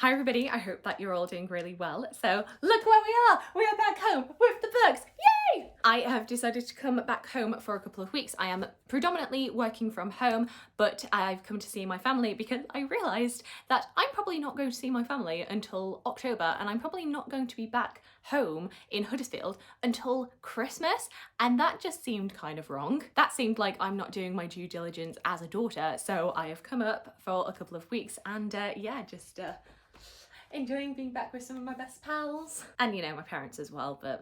Hi everybody, I hope that you're all doing really well. So look where we are back home with the books, yay! I have decided to come back home for a couple of weeks. I am predominantly working from home, but I've come to see my family because I realised that I'm probably not going to see my family until October, and I'm probably not going to be back home in Huddersfield until Christmas, and that just seemed kind of wrong. That seemed like I'm not doing my due diligence as a daughter, so I have come up for a couple of weeks and yeah, just enjoying being back with some of my best pals. And you know, my parents as well, but...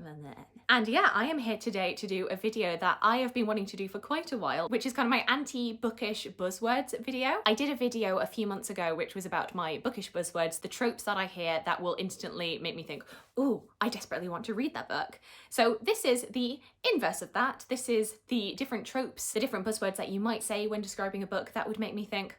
And yeah, I am here today to do a video that I have been wanting to do for quite a while, which is kind of my anti-bookish buzzwords video. I did a video a few months ago which was about my bookish buzzwords, the tropes that I hear that will instantly make me think, ooh, I desperately want to read that book. So this is the inverse of that. This is the different tropes, the different buzzwords that you might say when describing a book that would make me think,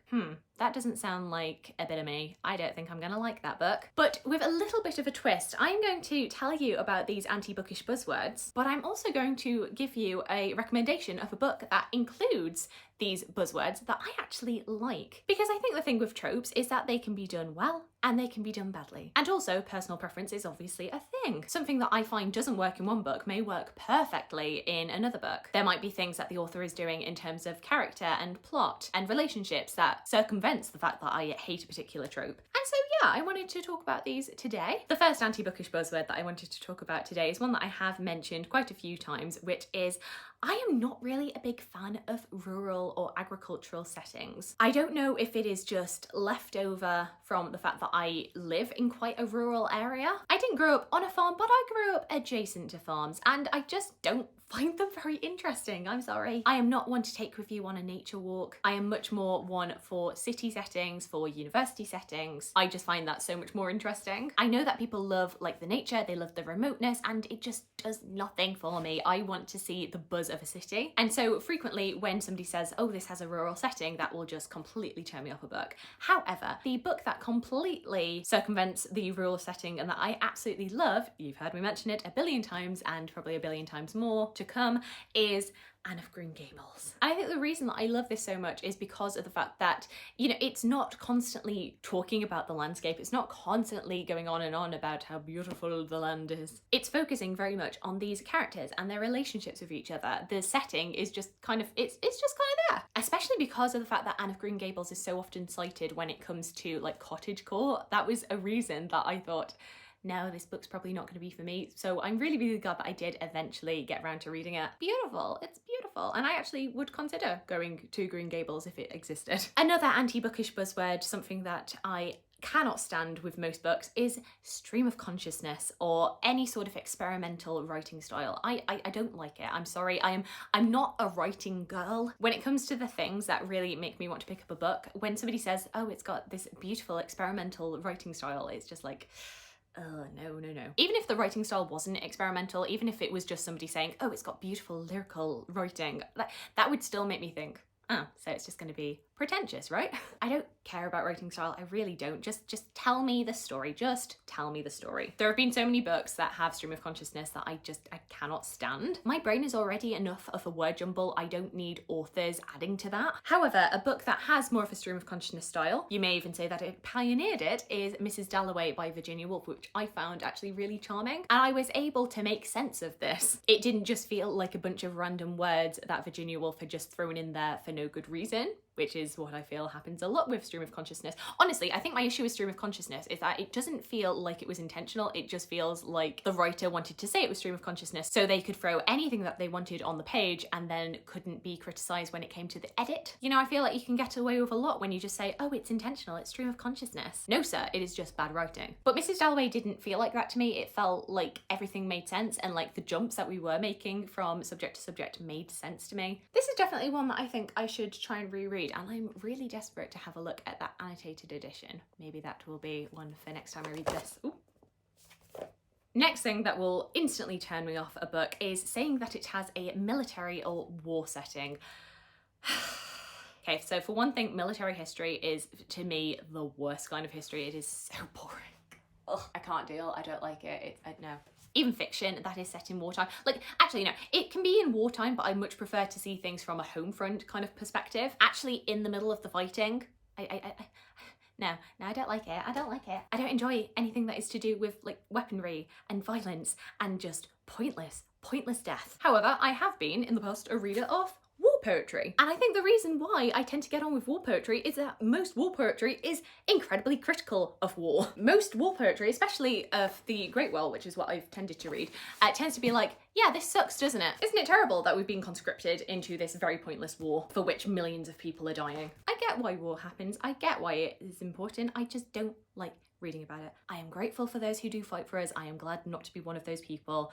that doesn't sound like a bit of me. I don't think I'm gonna like that book. But with a little bit of a twist, I'm going to tell you about these anti-bookish buzzwords, but I'm also going to give you a recommendation of a book that includes these buzzwords that I actually like. Because I think the thing with tropes is that they can be done well and they can be done badly. And also personal preference is obviously a thing. Something that I find doesn't work in one book may work perfectly in another book. There might be things that the author is doing in terms of character and plot and relationships that circumvents the fact that I hate a particular trope. And so yeah, I wanted to talk about these today. The first anti-bookish buzzword that I wanted to talk about today is one that I have mentioned quite a few times, which is I am not really a big fan of rural or agricultural settings. I don't know if it is just left over from the fact that I live in quite a rural area. I didn't grow up on a farm, but I grew up adjacent to farms, and I just don't find them very interesting. I'm sorry. I am not one to take with you on a nature walk. I am much more one for city settings, for university settings. I just find that so much more interesting. I know that people love like the nature, they love the remoteness, and it just does nothing for me. I want to see the buzz of a city. And so frequently when somebody says, oh, this has a rural setting, that will just completely turn me off a book. However, the book that completely circumvents the rural setting and that I absolutely love, you've heard me mention it a billion times and probably a billion times more to come, is Anne of Green Gables. And I think the reason that I love this so much is because of the fact that, you know, it's not constantly talking about the landscape, it's not constantly going on and on about how beautiful the land is. It's focusing very much on these characters and their relationships with each other. The setting is just kind of, it's just kind of there. Especially because of the fact that Anne of Green Gables is so often cited when it comes to like cottagecore. That was a reason that I thought, no, this book's probably not going to be for me. So I'm really, really glad that I did eventually get around to reading it. Beautiful, it's beautiful. And I actually would consider going to Green Gables if it existed. Another anti-bookish buzzword, something that I cannot stand with most books, is stream of consciousness or any sort of experimental writing style. I don't like it. I'm sorry. I'm not a writing girl. When it comes to the things that really make me want to pick up a book, when somebody says, oh, it's got this beautiful experimental writing style, it's just like, oh, no. Even if the writing style wasn't experimental, even if it was just somebody saying, oh, it's got beautiful lyrical writing, that would still make me think, oh, so it's just going to be pretentious, right? I don't care about writing style. I really don't. Just tell me the story. Just tell me the story. There have been so many books that have stream of consciousness that I cannot stand. My brain is already enough of a word jumble. I don't need authors adding to that. However, a book that has more of a stream of consciousness style, you may even say that it pioneered it, is Mrs Dalloway by Virginia Woolf, which I found actually really charming. And I was able to make sense of this. It didn't just feel like a bunch of random words that Virginia Woolf had just thrown in there for no good reason, which is what I feel happens a lot with stream of consciousness. Honestly, I think my issue with stream of consciousness is that it doesn't feel like it was intentional. It just feels like the writer wanted to say it was stream of consciousness so they could throw anything that they wanted on the page and then couldn't be criticised when it came to the edit. You know, I feel like you can get away with a lot when you just say, oh, it's intentional, it's stream of consciousness. No, sir, it is just bad writing. But Mrs Dalloway didn't feel like that to me. It felt like everything made sense and like the jumps that we were making from subject to subject made sense to me. This is definitely one that I think I should try and reread, and I'm really desperate to have a look at that annotated edition. Maybe that will be one for next time I read this. Ooh. Next thing that will instantly turn me off a book is saying that it has a military or war setting. Okay, so for one thing, military history is, to me, the worst kind of history. It is so boring. Ugh, I can't deal. I don't like it. No. Even fiction that is set in wartime. Like, actually, no, it can be in wartime, but I much prefer to see things from a home front kind of perspective. Actually, in the middle of the fighting, no, I don't like it. I don't like it. I don't enjoy anything that is to do with like weaponry and violence and just pointless death. However, I have been in the past a reader of war poetry. And I think the reason why I tend to get on with war poetry is that most war poetry is incredibly critical of war. Most war poetry, especially of the Great War, which is what I've tended to read, tends to be like, yeah, this sucks, doesn't it? Isn't it terrible that we've been conscripted into this very pointless war for which millions of people are dying? I get why war happens. I get why it is important. I just don't like reading about it. I am grateful for those who do fight for us. I am glad not to be one of those people.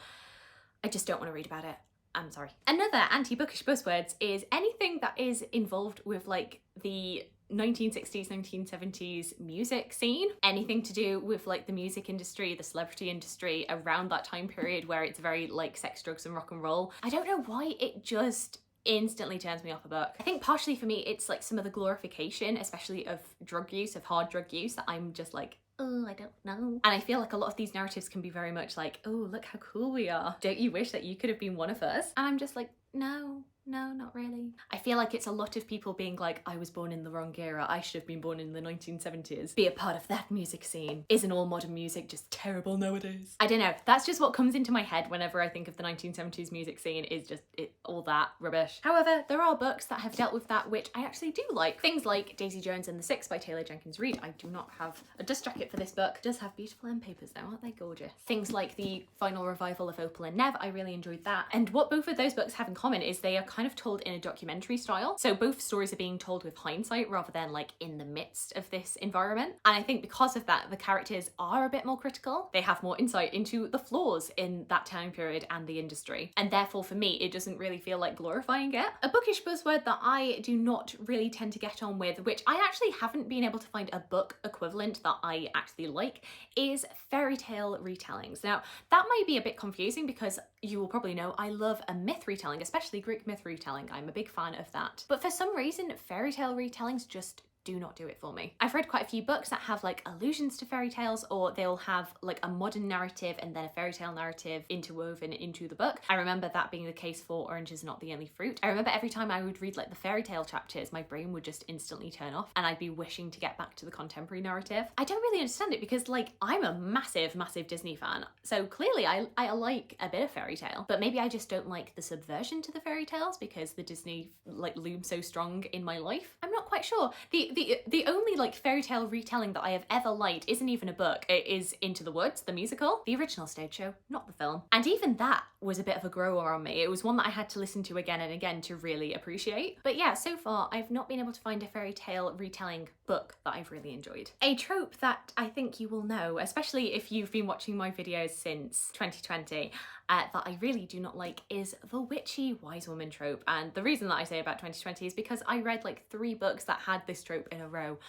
I just don't want to read about it. I'm sorry. Another anti-bookish buzzwords is anything that is involved with like the 1960s, 1970s music scene. Anything to do with like the music industry, the celebrity industry around that time period where it's very like sex, drugs and rock and roll. I don't know why it just instantly turns me off a book. I think partially for me it's like some of the glorification, especially of drug use, of hard drug use, that I'm just like, oh, I don't know. And I feel like a lot of these narratives can be very much like, oh, look how cool we are. Don't you wish that you could have been one of us? And I'm just like, no, not really. I feel like it's a lot of people being like, I was born in the wrong era. I should have been born in the 1970s. Be a part of that music scene. Isn't all modern music just terrible nowadays? I don't know. That's just what comes into my head whenever I think of the 1970s music scene, is just all that rubbish. However, there are books that have dealt with that which I actually do like. Things like Daisy Jones and the Six by Taylor Jenkins Reid. I do not have a dust jacket for this book. It does have beautiful end papers though, aren't they gorgeous? Things like the final revival of Opal and Nev, I really enjoyed that. And what both of those books have in common is they are kind of told in a documentary style. So both stories are being told with hindsight rather than like in the midst of this environment. And I think because of that, the characters are a bit more critical. They have more insight into the flaws in that time period and the industry. And therefore for me, it doesn't really feel like glorifying it. A bookish buzzword that I do not really tend to get on with, which I actually haven't been able to find a book equivalent that I actually like, is fairy tale retellings. Now, that might be a bit confusing because you will probably know I love a myth retelling, especially Greek myth retelling. I'm a big fan of that. But for some reason, fairy tale retellings just do not do it for me. I've read quite a few books that have like allusions to fairy tales, or they'll have like a modern narrative and then a fairy tale narrative interwoven into the book. I remember that being the case for Orange is Not the Only Fruit. I remember every time I would read like the fairy tale chapters, my brain would just instantly turn off and I'd be wishing to get back to the contemporary narrative. I don't really understand it because like I'm a massive Disney fan, so clearly I like a bit of fairy tale, but maybe I just don't like the subversion to the fairy tales because the Disney like looms so strong in my life. I'm not quite sure. The only like fairy tale retelling that I have ever liked isn't even a book. It is Into the Woods, the musical, the original stage show, not the film. And even that was a bit of a grower on me. It was one that I had to listen to again and again to really appreciate. But yeah, so far I've not been able to find a fairy tale retelling book that I've really enjoyed. A trope that I think you will know, especially if you've been watching my videos since 2020, that I really do not like is the witchy wise woman trope. And the reason that I say about 2020 is because I read like 3 books that had this trope in a row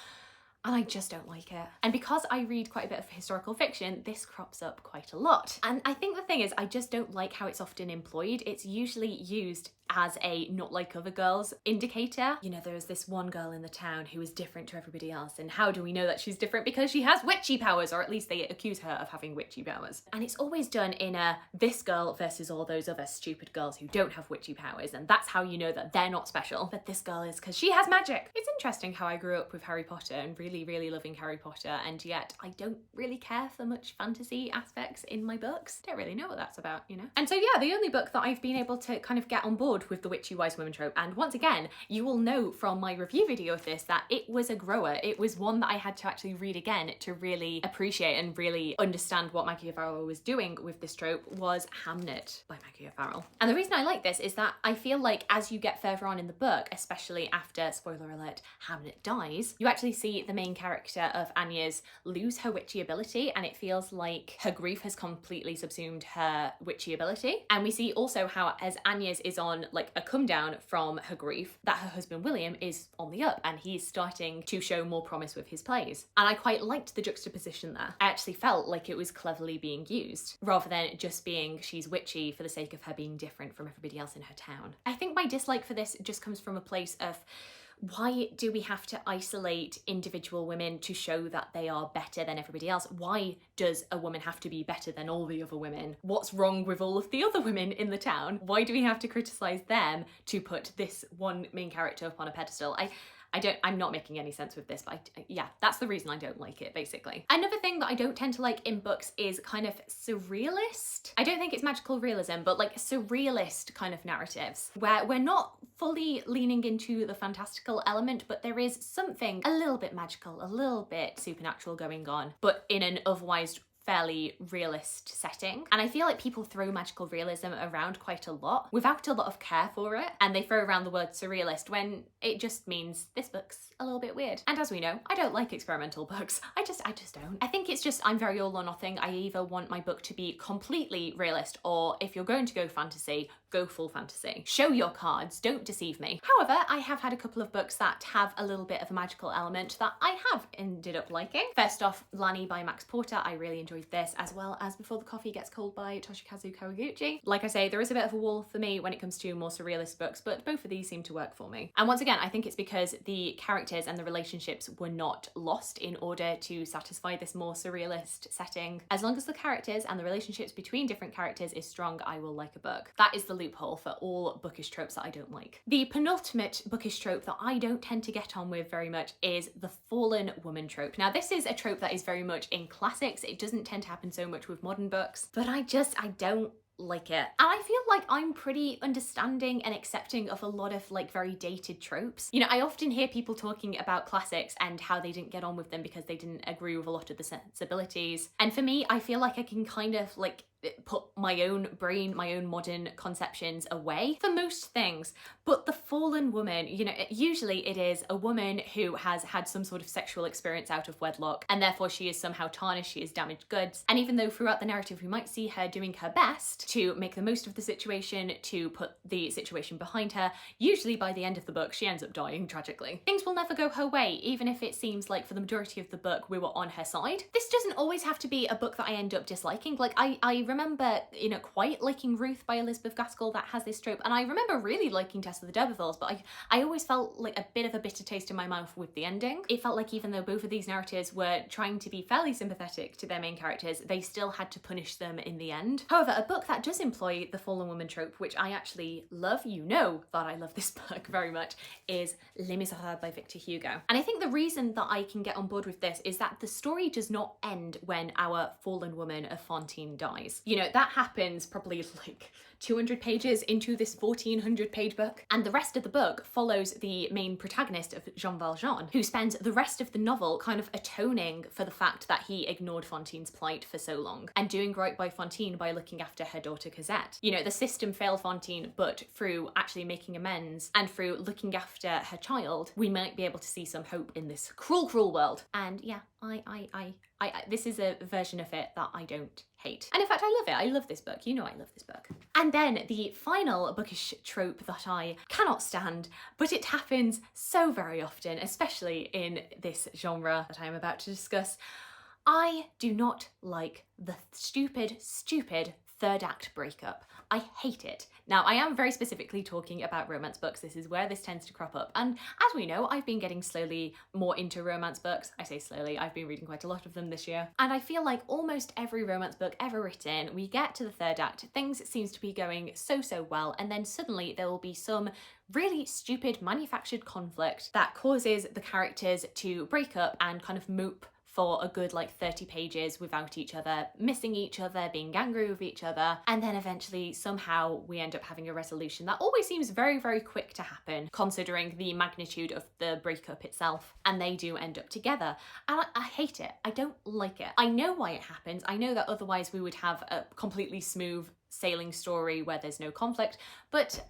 and I just don't like it. And because I read quite a bit of historical fiction, this crops up quite a lot. And I think the thing is, I just don't like how it's often employed. It's usually used as a not like other girls indicator. You know, there's this one girl in the town who is different to everybody else, and how do we know that she's different? Because she has witchy powers, or at least they accuse her of having witchy powers. And it's always done in a this girl versus all those other stupid girls who don't have witchy powers, and that's how you know that they're not special. But this girl is because she has magic. It's interesting how I grew up with Harry Potter and really loving Harry Potter, and yet I don't really care for much fantasy aspects in my books. Don't really know what that's about, you know? And so yeah, the only book that I've been able to kind of get on board with the witchy wise woman trope, and once again, you will know from my review video of this that it was a grower. It was one that I had to actually read again to really appreciate and really understand what Maggie O'Farrell was doing with this trope, was Hamnet by Maggie O'Farrell. And the reason I like this is that I feel like as you get further on in the book, especially after, spoiler alert, Hamnet dies, you actually see the main character of Anya's lose her witchy ability, and it feels like her grief has completely subsumed her witchy ability. And we see also how as Anya's is on like a come down from her grief, that her husband William is on the up and he's starting to show more promise with his plays. And I quite liked the juxtaposition there. I actually felt like it was cleverly being used rather than just being she's witchy for the sake of her being different from everybody else in her town. I think my dislike for this just comes from a place of, why do we have to isolate individual women to show that they are better than everybody else? Why does a woman have to be better than all the other women? What's wrong with all of the other women in the town? Why do we have to criticize them to put this one main character up on a pedestal? I'm not making any sense with this, but yeah, that's the reason I don't like it, basically. Another thing that I don't tend to like in books is kind of surrealist. I don't think it's magical realism, but like surrealist kind of narratives where we're not fully leaning into the fantastical element, but there is something a little bit magical, a little bit supernatural going on, but in an otherwise fairly realist setting. And I feel like people throw magical realism around quite a lot without a lot of care for it, and they throw around the word surrealist when it just means this book's a little bit weird. And as we know, I don't like experimental books. I just don't. I think it's just I'm very all or nothing. I either want my book to be completely realist, or if you're going to go fantasy, go full fantasy. Show your cards, don't deceive me. However, I have had a couple of books that have a little bit of a magical element that I have ended up liking. First off, Lanny by Max Porter. I really enjoyed this, as well as Before the Coffee Gets Cold by Toshikazu Kawaguchi. Like I say, there is a bit of a wall for me when it comes to more surrealist books, but both of these seem to work for me. And once again, I think it's because the characters and the relationships were not lost in order to satisfy this more surrealist setting. As long as the characters and the relationships between different characters is strong, I will like a book. That is the loophole for all bookish tropes that I don't like. The penultimate bookish trope that I don't tend to get on with very much is the fallen woman trope. Now, this is a trope that is very much in classics. It doesn't tend to happen so much with modern books, but I don't like it. And I feel like I'm pretty understanding and accepting of a lot of like very dated tropes. You know, I often hear people talking about classics and how they didn't get on with them because they didn't agree with a lot of the sensibilities. And for me, I feel like I can kind of like put my own brain, my own modern conceptions away for most things. But the fallen woman, you know, usually it is a woman who has had some sort of sexual experience out of wedlock, and therefore she is somehow tarnished, she is damaged goods. And even though throughout the narrative we might see her doing her best to make the most of the situation, to put the situation behind her, usually by the end of the book she ends up dying tragically. Things will never go her way, even if it seems like for the majority of the book we were on her side. This doesn't always have to be a book that I end up disliking. Like I remember, you know, quite liking Ruth by Elizabeth Gaskell that has this trope, and I remember really liking Tess of the D'Urbervilles, but I always felt like a bit of a bitter taste in my mouth with the ending. It felt like even though both of these narratives were trying to be fairly sympathetic to their main characters, they still had to punish them in the end. However, a book that does employ the fallen woman trope, which I actually love, you know that I love this book very much, is Les Miserables by Victor Hugo. And I think the reason that I can get on board with this is that the story does not end when our fallen woman of Fantine dies. You know, that happens probably like 200 pages into this 1400 page book. And the rest of the book follows the main protagonist of Jean Valjean, who spends the rest of the novel kind of atoning for the fact that he ignored Fantine's plight for so long and doing right by Fantine by looking after her daughter Cosette. You know, the system failed Fantine, but through actually making amends and through looking after her child, we might be able to see some hope in this cruel, cruel world. And yeah, this is a version of it that I don't hate. And in fact, I love it. I love this book. You know I love this book. And then the final bookish trope that I cannot stand, but it happens so very often, especially in this genre that I am about to discuss. I do not like the stupid third act breakup. I hate it. Now, I am very specifically talking about romance books. This is where this tends to crop up. And as we know, I've been getting slowly more into romance books. I say slowly, I've been reading quite a lot of them this year. And I feel like almost every romance book ever written, we get to the third act, things seems to be going so well, and then suddenly there will be some really stupid manufactured conflict that causes the characters to break up and kind of mope for a good like 30 pages without each other, missing each other, being angry with each other, and then eventually somehow we end up having a resolution that always seems very quick to happen considering the magnitude of the breakup itself, and they do end up together. And I hate it. I don't like it. I know why it happens. I know that otherwise we would have a completely smooth sailing story where there's no conflict, but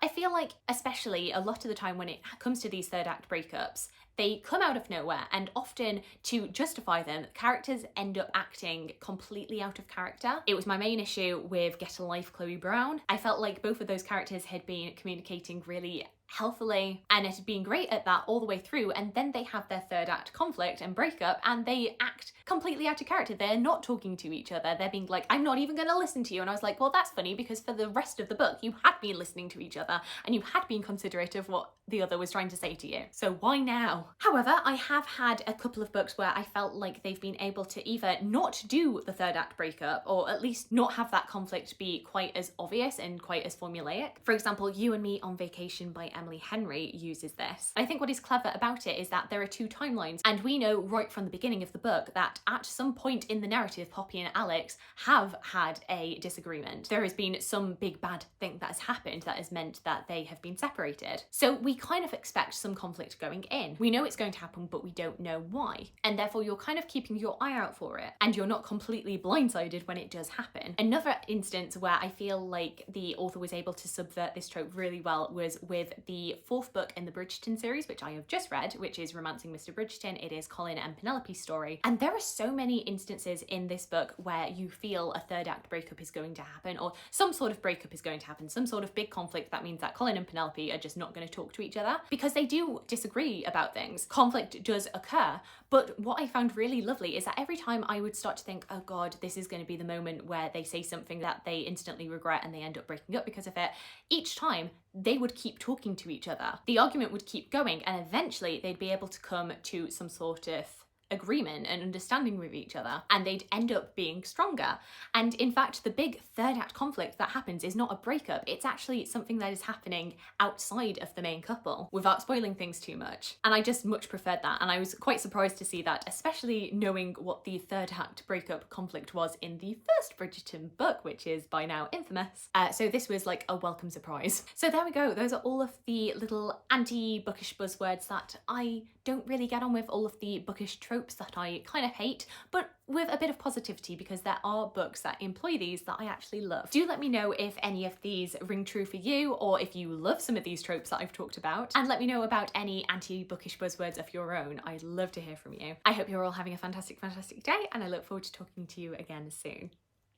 I feel like especially a lot of the time when it comes to these third act breakups, they come out of nowhere, and often to justify them, characters end up acting completely out of character. It was my main issue with Get a Life Chloe Brown. I felt like both of those characters had been communicating really healthily and it had been great at that all the way through, and then they have their third act conflict and breakup and they act completely out of character. They're not talking to each other. They're being like, I'm not even going to listen to you. And I was like, well, that's funny because for the rest of the book you had been listening to each other and you had been considerate of what the other was trying to say to you. So why now? However, I have had a couple of books where I felt like they've been able to either not do the third act breakup, or at least not have that conflict be quite as obvious and quite as formulaic. For example, You and Me on Vacation by Emily Henry uses this. I think what is clever about it is that there are two timelines, and we know right from the beginning of the book that at some point in the narrative, Poppy and Alex have had a disagreement. There has been some big bad thing that has happened that has meant that they have been separated. So we kind of expect some conflict going in. We know it's going to happen, but we don't know why. And therefore you're kind of keeping your eye out for it, and you're not completely blindsided when it does happen. Another instance where I feel like the author was able to subvert this trope really well was with the fourth book in the Bridgerton series, which I have just read, which is Romancing Mr Bridgeton. It is Colin and Penelope's story. And there are so many instances in this book where you feel a third act breakup is going to happen, or some sort of breakup is going to happen, some sort of big conflict that means that Colin and Penelope are just not going to talk to each other, because they do disagree about things. Conflict does occur, but what I found really lovely is that every time I would start to think, oh god, this is going to be the moment where they say something that they instantly regret and they end up breaking up because of it, each time they would keep talking to each other. The argument would keep going, and eventually they'd be able to come to some sort of agreement and understanding with each other, and they'd end up being stronger. And in fact, the big third act conflict that happens is not a breakup, it's actually something that is happening outside of the main couple, without spoiling things too much. And I just much preferred that, and I was quite surprised to see that, especially knowing what the third act breakup conflict was in the first Bridgerton book, which is by now infamous. So this was like a welcome surprise. So there we go, those are all of the little anti-bookish buzzwords that I don't really get on with, all of the bookish tropes that I kind of hate, but with a bit of positivity, because there are books that employ these that I actually love. Do let me know if any of these ring true for you, or if you love some of these tropes that I've talked about, and let me know about any anti-bookish buzzwords of your own. I'd love to hear from you. I hope you're all having a fantastic, fantastic day, and I look forward to talking to you again soon.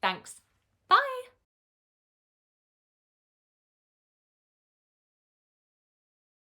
Thanks.